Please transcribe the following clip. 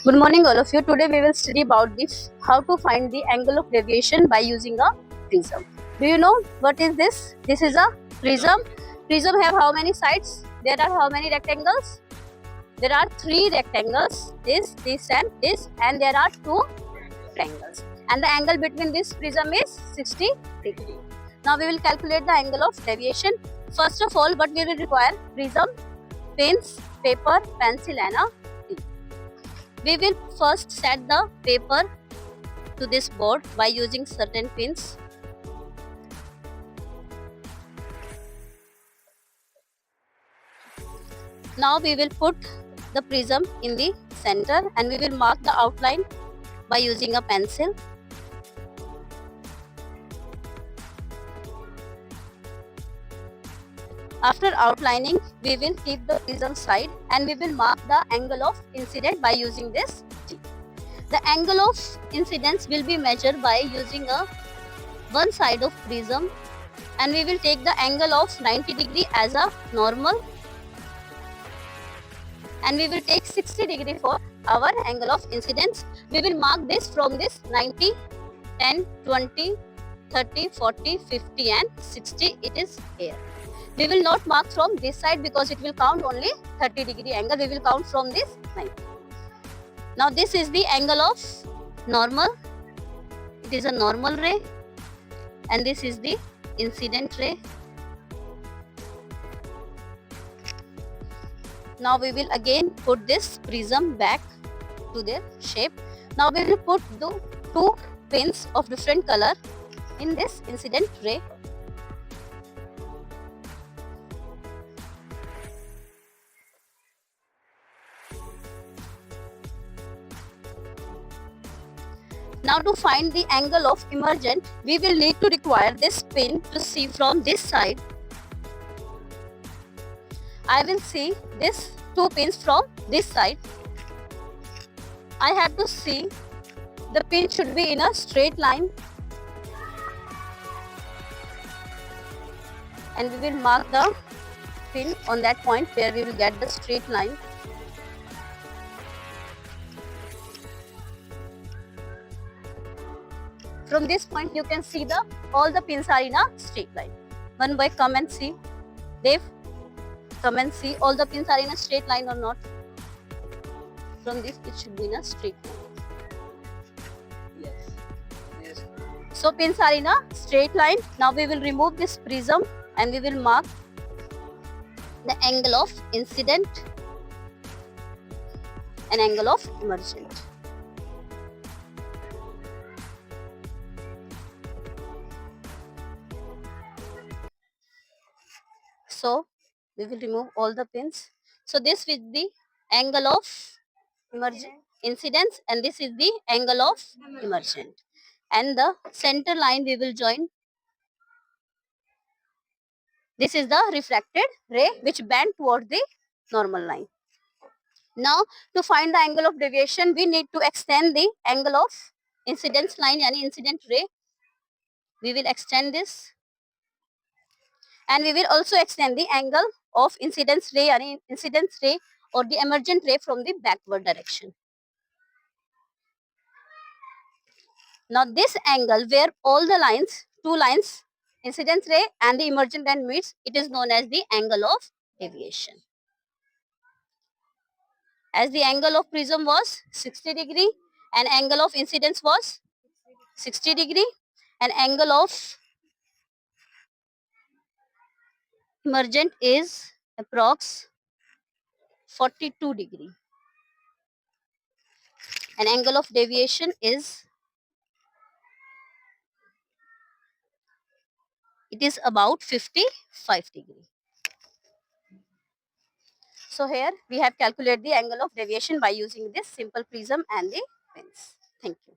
Good morning all of you. Today we will study about this how to find the angle of deviation by using a prism. Do you know what is this? This is a prism. Prism have how many sides? There are how many rectangles? There are 3 rectangles, this, and there are 2 triangles. And the angle between this prism is 60 degree. Now we will calculate the angle of deviation. First of all, what we will require? Prism, pins, paper, pencil and a tip. We will first set the paper to this board by using certain pins. Now we will put the prism in the center and we will mark the outline by using a pencil. After outlining, we will keep the prism side and we will mark the angle of incidence by using this T. The angle of incidence will be measured by using a one side of prism and we will take the angle of 90 degree as a normal and we will take 60 degree for our angle of incidence. We will mark this from this 90, 10, 20, 30, 40, 50 and 60 it is here. We will not mark from this side because it will count only 30 degree angle. We will count from this 90. Now this is the angle of normal. It is a normal ray and this is the incident ray. Now we will again put this prism back to their shape. Now we will put the 2 pins of different color in this incident ray. Now to find the angle of emergent, we will need to require this pin to see from this side. I will see this 2 pins from this side. I have to see the pin should be in a straight line and we will mark the pin on that point where we will get the straight line. From this point you can see all the pins are in a straight line. One boy, come and see. Dave, come and see all the pins are in a straight line or not. From this it should be in a straight line. Yes. So pins are in a straight line. Now we will remove this prism and we will mark the angle of incident and angle of emergent. So we will remove all the pins. So this is the angle of incidence and this is the angle of emergent. And the center line we will join. This is the refracted ray which bend toward the normal line. Now to find the angle of deviation, we need to extend the angle of incidence line yani incident ray. We will extend this. And we will also extend the angle of incidence ray or the emergent ray from the backward direction. Now this angle where all the lines, 2 lines, incidence ray and the emergent line meets, it is known as the angle of deviation. As the angle of prism was 60 degree and angle of incidence was 60 degree and angle of emergent is approx 42 degree and angle of deviation is about 55 degree. So here we have calculated the angle of deviation by using this simple prism and the pins. Thank you.